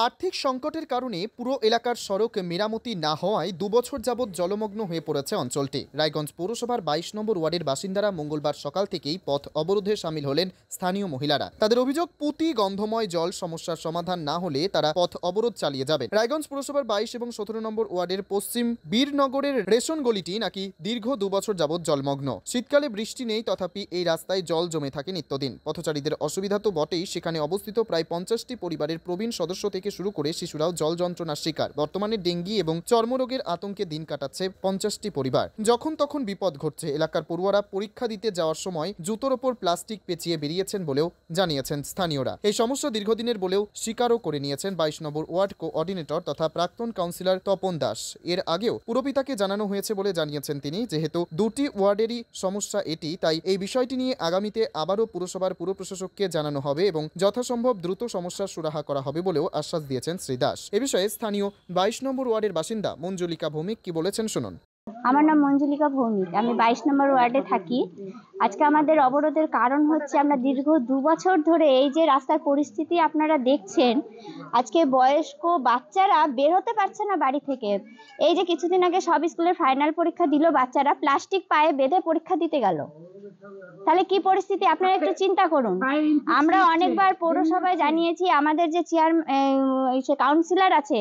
আর্থিক সংকটের কারণে পুরো এলাকার সড়ক মেরামতি না হওয়ায় 2 বছর যাবৎ জলমগ্ন হয়ে পড়েছে অঞ্চলটি। রায়গঞ্জ পৌরসভার 22 নম্বর ওয়ার্ডের বাসিন্দারা মঙ্গলবার সকাল থেকেই পথ অবরোধে সামিল হলেন স্থানীয় মহিলারা। তাদের অভিযোগ, পুঁতি গন্ধময় জল সমস্যার সমাধান না হলে তারা পথ অবরোধ চালিয়ে যাবেন। রায়গঞ্জ পৌরসভার 22 এবং 17 নম্বর ওয়ার্ডের পশ্চিম বীরনগরের রেশন গলিটি নাকি দীর্ঘ 2 বছর যাবৎ জলমগ্ন। শীতকালে বৃষ্টি নেই, তথাপি এই রাস্তায় জল জমে থাকে নিত্যদিন। পথচারীদের অসুবিধা তো বটেই, সেখানে অবস্থিত প্রায় 50টি পরিবারের প্রবীণ সদস্য থেকে শুরু করে শিশুরাও জল যন্ত্রণার শিকার। বর্তমানে ডেঙ্গি এবং চর্মরোগের আতঙ্কে দিন কাটাচ্ছে 50টি পরিবার। যখন তখন বিপদ ঘটছে। এলাকার পড়ুয়ারা পরীক্ষা দিতে যাওয়ার সময় জুতোর ওপর প্লাস্টিক পেঁচিয়ে বেরিয়েছেন বলেও জানিয়েছেন স্থানীয়রা। এই সমস্যা দীর্ঘদিনের বলেও স্বীকারও করে নিয়েছেন 22 নম্বর ওয়ার্ড কোঅর্ডিনেটর তথা প্রাক্তন কাউন্সিলর তপন দাস। এর আগেও পুরপিতাকে জানানো হয়েছে বলে জানিয়েছেন তিনি। যেহেতু দুটি ওয়ার্ডেরই সমস্যা এটি, তাই এই বিষয়টি নিয়ে আগামীতে আবারও পুরসভার পুর প্রশাসককে জানানো হবে এবং যথাসম্ভব দ্রুত সমস্যার সুরাহা করা হবে বলেও আশ্বাস দিয়েছেন শ্রী দাস। এ বিষয়ে স্থানীয় 22 নম্বর ওয়ার্ডের বাসিন্দা মঞ্জুলিকা ভৌমিক কি বলেছেন শুনুন। আমার নাম মঞ্জুলিকা ভৌমিক, আমি 22 নম্বর ওয়ার্ডে থাকি। আজকে আমাদের অবরোধের কারণ হচ্ছে, আমরা দীর্ঘ 2 বছর ধরে এই যে রাস্তার পরিস্থিতি আপনারা দেখছেন, আজকে বয়স্ক বাচ্চারা বের হতে পারছে না বাড়ি থেকে। এই যে কিছুদিন আগে সব স্কুলের ফাইনাল পরীক্ষা দিল, বাচ্চারা প্লাস্টিক পায়ে বেঁধে পরীক্ষা দিতে গেল। তাহলে কি পরিস্থিতি আপনারা একটু চিন্তা করুন। আমরা অনেকবার পৌরসভায় জানিয়েছি, আমাদের যে কাউন্সিলর আছে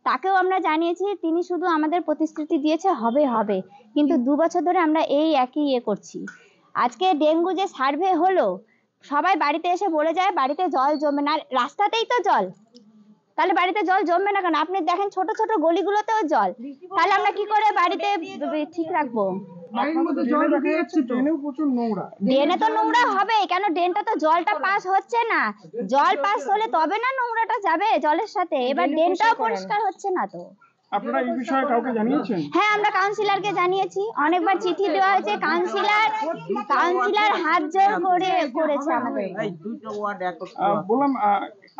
তাকেও আমরা জানিয়েছি, তিনি শুধু আমাদের প্রতিশ্রুতি দিয়েছে হবে হবে, কিন্তু 2 বছর ধরে আমরা এই একই করছি। আজকে ডেঙ্গু যে সার্ভে হলো, সবাই বাড়িতে এসে বলে যায় বাড়িতে জল জমে না, রাস্তাতেই তো জল, তাহলে বাড়িতে জল জমবে না কেন? আপনি দেখেন ছোট ছোট গলিগুলোতেও জল, তাহলে আমরা কি করে বাড়িতে ঠিক রাখবো? ড্রেনে তো নোংরা হবে কেন? ড্রেনটা তো জলটা পাস হচ্ছে না, জল পাস হলে তবে না নোংরাটা যাবে জলের সাথে। এবার ড্রেনটাও পরিষ্কার হচ্ছে না। তো আপনারা এই বিষয়ে কাউকে জানিয়েছেন? হ্যাঁ, আমরা কাউন্সিলরকে জানিয়েছি, অনেকবার চিঠি দেওয়া হয়েছে। কাউন্সিলর হাত জোর করে করেছে আমাদের। বললাম,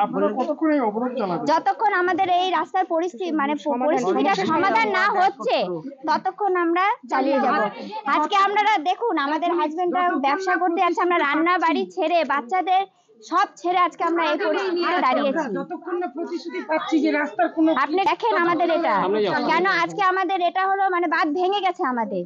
আপনারা কতক্ষণ এই অবরোধ চালাবেন? যতক্ষণ আমাদের এই রাস্তার পরিস্থিতিটা সমাধান না হচ্ছে ততক্ষণ আমরা চালিয়ে যাব। আজকে আপনারা দেখুন, আমাদের হাজবেন্ডরা ব্যবসা করতে যাচ্ছে, আমরা রান্না বাড়ি ছেড়ে বাচ্চাদের সব ছেড়ে আজকে আমরা এই পরিস্থিতিতে দাঁড়িয়েছি। যতক্ষণ না প্রতিশ্রুতি পাচ্ছি যে রাস্তার কোনো, আপনি দেখেন আমাদের এটা কেন আজকে আমাদের এটা হলো, মানে বাঁধ ভেঙে গেছে, আমাদের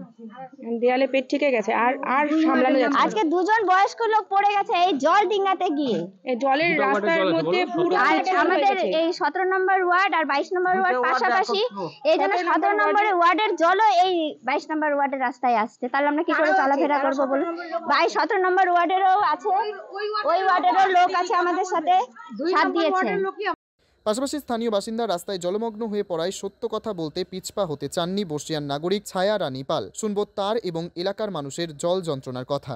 দেয়ালে পেট ঠেকে গেছে, আর সামলানো যাচ্ছে। আজকে 2 জন বয়স্ক লোক পড়ে গেছে এই জল ডিঙ্গাতে গিয়ে। এই জলের রাস্তার মধ্যে পুরো আমাদের এই 17 নম্বর ওয়ার্ড আর 22 নম্বর ওয়ার্ড পাশাপাশি, এই জন্য 17 নম্বরের ওয়ার্ডের জলও এই 22 নম্বর ওয়ার্ডের রাস্তায় আসছে। তাহলে আমরা কি করে চলাফেরা করবো বলুন? 17 নম্বর ওয়ার্ডেরও আছে, ওই ওয়ার্ডেরও লোক আছে আমাদের সাথে, সাথ দিয়েছে। পাশাপাশি স্থানীয় বাসিন্দা রাস্তায় জলমগ্ন হয়ে পড়ায় সত্য কথা বলতে পিছপা হতে চাননি বর্ষিয়ান নাগরিক ছায়া রানী পাল। শুনবো তার এবং এলাকার মানুষের জল যন্ত্রণার কথা।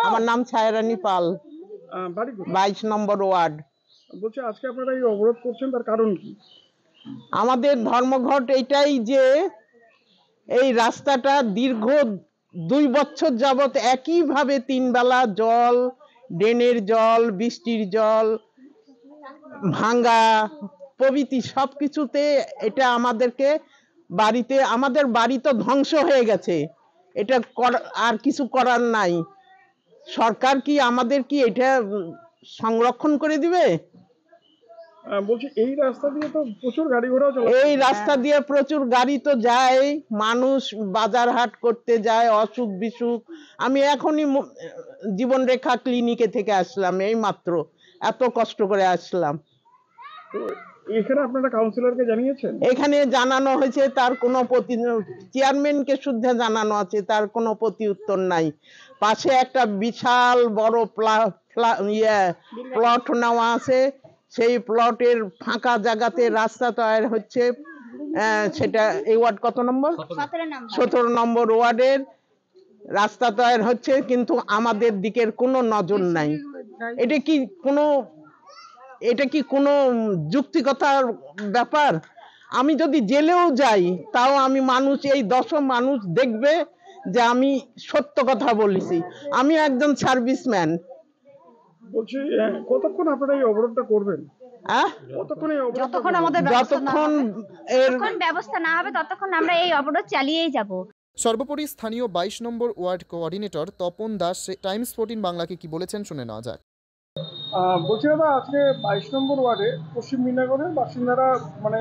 আমার নাম ছায়া রানী পাল, 22 নম্বর ওয়ার্ড। বলছি, আজকে আপনারা এই অবরোধ করছেন, তার কারণ কি? আমাদের ধর্মঘট এইটাই যে এই রাস্তাটা দীর্ঘ 2 বছর যাবত একইভাবে 3 বেলা জল, ড্রেনের জল, বৃষ্টির জল, ভাঙ্গা প্রভৃতি সবকিছুতে এটা আমাদেরকে আমাদের বাড়ি তো ধ্বংস হয়ে গেছে। এটা আর কিছু করার নাই। সরকার কি আমাদের কি এটা সংরক্ষণ করে দিবে? বলছি, এই রাস্তা দিয়ে তো প্রচুর গাড়ি ঘোড়াও চলে। এই রাস্তা দিয়ে প্রচুর গাড়ি তো যায়, মানুষ বাজার হাট করতে যায়, অসুখ বিসুখ। আমি এখনই জীবন রেখা ক্লিনিকে থেকে আসলাম, এই মাত্র এত কষ্ট করে আসলাম। এখানে আপনারা কাউন্সিলরকে জানিয়েছেন? এখানে জানানো হয়েছে, তার কোনো চেয়ারম্যানকে শুদ্ধ জানানো আছে, তার কোনো প্রতি উত্তর নাই। পাশে একটা বিশাল বড় প্লট নেওয়া আছে, সেই প্লটের ফাঁকা জায়গাতে রাস্তা তৈরি হচ্ছে। সেটা এই ওয়ার্ড কত নম্বর? 17 নম্বর ওয়ার্ডের রাস্তা তৈরি হচ্ছে, কিন্তু আমাদের দিকের কোনো নজর নাই। এটা কি কোনো যুক্তিকতার ব্যাপার? আমি যদি জেলেও যাই, তাও আমি এই 10 মানুষ দেখবে যে আমি সত্য কথা বলেছি। আমি একজন সার্ভিসম্যান। বলছি, কতক্ষণ আপনারা এই অবরোধটা করবেন? যতক্ষণ ব্যবস্থা না হবে ততক্ষণ আমরা এই অবরোধ চালিয়েই যাব। সর্বোপরি স্থানীয় 22 নম্বর ward coordinator Tapan Das Times 14 বাংলাকে কি বলেছেন শুনে নেওয়া যাক। বলছি দাদা, আজকে 22 নম্বর ওয়ার্ডে পশ্চিম মিনাগরের বাসিন্দারা মানে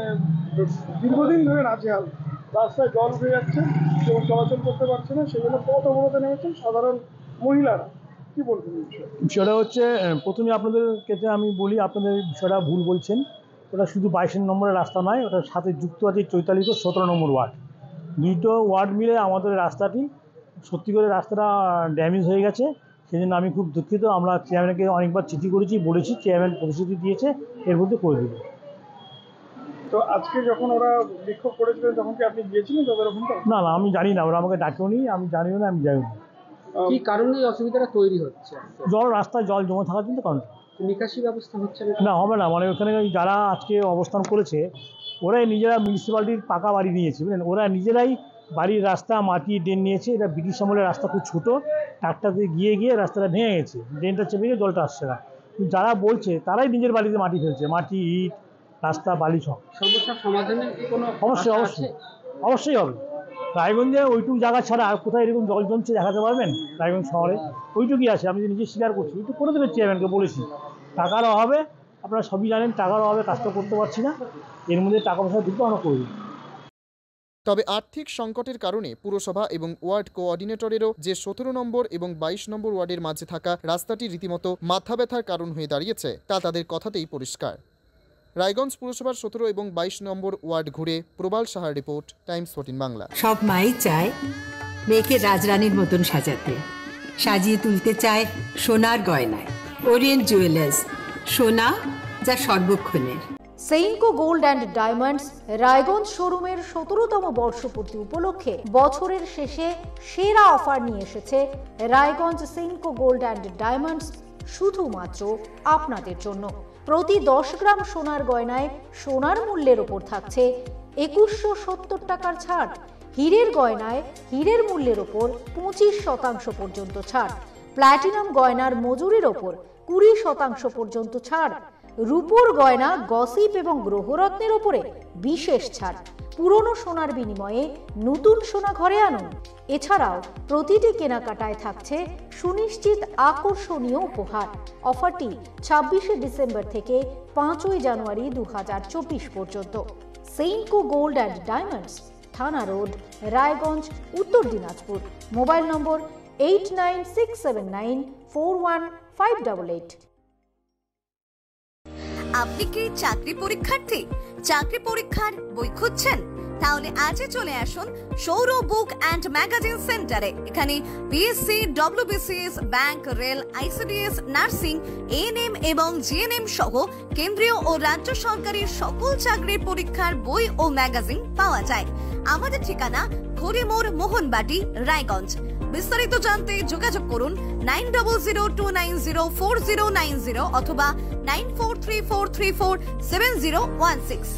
দীর্ঘদিন ধরে নাজেহাল, রাস্তায় জল উঠে যাচ্ছে এবং চলাচল করতে পারছে না, সেই জন্য পথ অবরোধে নেমেছেন সাধারণ মহিলারা। কি বলবেন এই বিষয়ে? বিষয়টা হচ্ছে, প্রথমে আপনাদের ক্ষেত্রে আমি বলি, আপনাদের বিষয়টা ভুল বলছেন। ওটা শুধু 22 নম্বরের রাস্তা নয়, ওটার সাথে যুক্ত আছে 44 ও 17 নম্বর ওয়ার্ড। দুটো ওয়ার্ড মিলে আমাদের রাস্তাটি সত্যি করে রাস্তাটা ড্যামেজ হয়ে গেছে। সেই জন্য আমি খুব দুঃখিত। আমরা চেয়ারম্যানকে অনেকবার চিঠি করেছি, বলেছি, চেয়ারম্যান প্রতিশ্রুতি দিয়েছে এর মধ্যে করে দেবে। তো আজকে যখন ওরা বিক্ষোভ করেছিলেন তখন কি আপনি গিয়েছিলেন তাদের ওখানটা? না, আমি জানি না, ওরা আমাকে ডাকেও নি, আমি জানিও না, আমি যাইও না। কি কারণে এই অসুবিধাটা তৈরি হচ্ছে? রাস্তায় জল জমে থাকার জন্য কারণ। নিকাশি ব্যবস্থা হচ্ছে না, হবে না। মানে ওখানে যারা আজকে অবস্থান করেছে ওরাই নিজেরা মিউনিসিপ্যালিটির পাকা বাড়ি নিয়েছে, বুঝলেন, ওরা নিজেরাই বাড়ির রাস্তা মাটি ড্রেন নিয়েছে। এটা ব্রিটিশ আমলের রাস্তা, খুব ছোটো, ট্রাক্টরতে গিয়ে রাস্তাটা ভেঙে গেছে, ড্রেনটা চেপে গিয়ে জলটা আসছে না। যারা বলছে তারাই নিজের বাড়িতে মাটি ফেলছে, মাটি, ইট, রাস্তা, বালি সব। সমস্যার সমাধানের কি কোনো অবশ্যই হবে। রায়গঞ্জে ওইটুকু জায়গা ছাড়া আর কোথায় এরকম জল জমছে দেখাতে পারবেন? রায়গঞ্জ শহরে ওইটুকুই আছে, আমি নিজে স্বীকার করছি। ওইটুকু করে দেবে, চেয়ারম্যানকে বলেছি। টাকার অভাবে, আপনারা সবই জানেন, টাকার অভাবে কাজটা করতে পারছি না। এর মধ্যে টাকা পয়সা দিতে আমরা করবো। তবে আর্থিক সংকটের কারণে পুরসভা এবং ওয়ার্ড কোঅর্ডিনেটরেরও যে 17 নম্বর এবং 22 নম্বর ওয়ার্ডের মাঝে থাকা রাস্তাটি রীতিমতো মাথা ব্যথার কারণ হয়ে দাঁড়িয়েছে তা তাদের কথাতেই পরিষ্কার। রায়গঞ্জ পুরসভার 17 এবং 22 নম্বর ওয়ার্ড ঘুরে প্রবাল সাহার রিপোর্ট, টাইমস 14 বাংলা। সব মাই চায় মেয়েকে রাজরানীর মতন সাজাতে, সাজিয়ে তুলতে চায় সোনার গয়নায়। ওরিয়েন্ট জুয়েলার্স, সোনা যা সর্বক্ষণের। Senco gold and diamonds Raiganj শোরুমের 17তম বর্ষপূর্তি উপলক্ষে বছরের শেষে সেরা অফার নিয়ে এসেছে Raiganj Senco gold and diamonds, শুধুমাত্র আপনাদের জন্য। প্রতি 10 গ্রাম সোনার গয়নায় সোনার মূল্যের ওপর থাকছে 2170 টাকার ছাড়। হীরের গয়নায় হীরের মূল্যের ওপর 25% পর্যন্ত ছাড়। প্ল্যাটিনাম গয়নার মজুরির ওপর 20% পর্যন্ত ছাড়। রূপোর গয়না, গসিপ এবং গ্রহরত্নের ওপরে বিশেষ ছাড়। পুরনো সোনার বিনিময়ে নতুন সোনা ঘরে আনুন। এছাড়াও প্রতিটি কেনাকাটায় থাকছে সুনিশ্চিত আকর্ষণীয় উপহার। অফারটি 26শে ডিসেম্বর থেকে 5ই জানুয়ারি 2024 পর্যন্ত। সেইনকো গোল্ড অ্যান্ড ডায়মন্ডস, থানা রোড, রায়গঞ্জ, উত্তর দিনাজপুর। মোবাইল নম্বর 8967941588। আপনি কি চাকরি পরীক্ষার্থী? চাকরি পরীক্ষার বই খুঁজছেন? তাহলে আজই চলে আসুন সৌরভ বুক অ্যান্ড ম্যাগাজিন সেন্টারে। এখানে BSc, WBCS, bank, rail, ICDS, nursing, ANM এবং জিএনএম সহ কেন্দ্রীয় ও রাজ্য সরকারি সকল চাকরির পরীক্ষার বই ও ম্যাগাজিন পাওয়া যায়। আমাদের ঠিকানা ঘড়িমোড়, মোহনবাটি, রায়গঞ্জ। বিস্তারিত জানতে যোগাযোগ করুন 9002904090 অথবা 9434347016।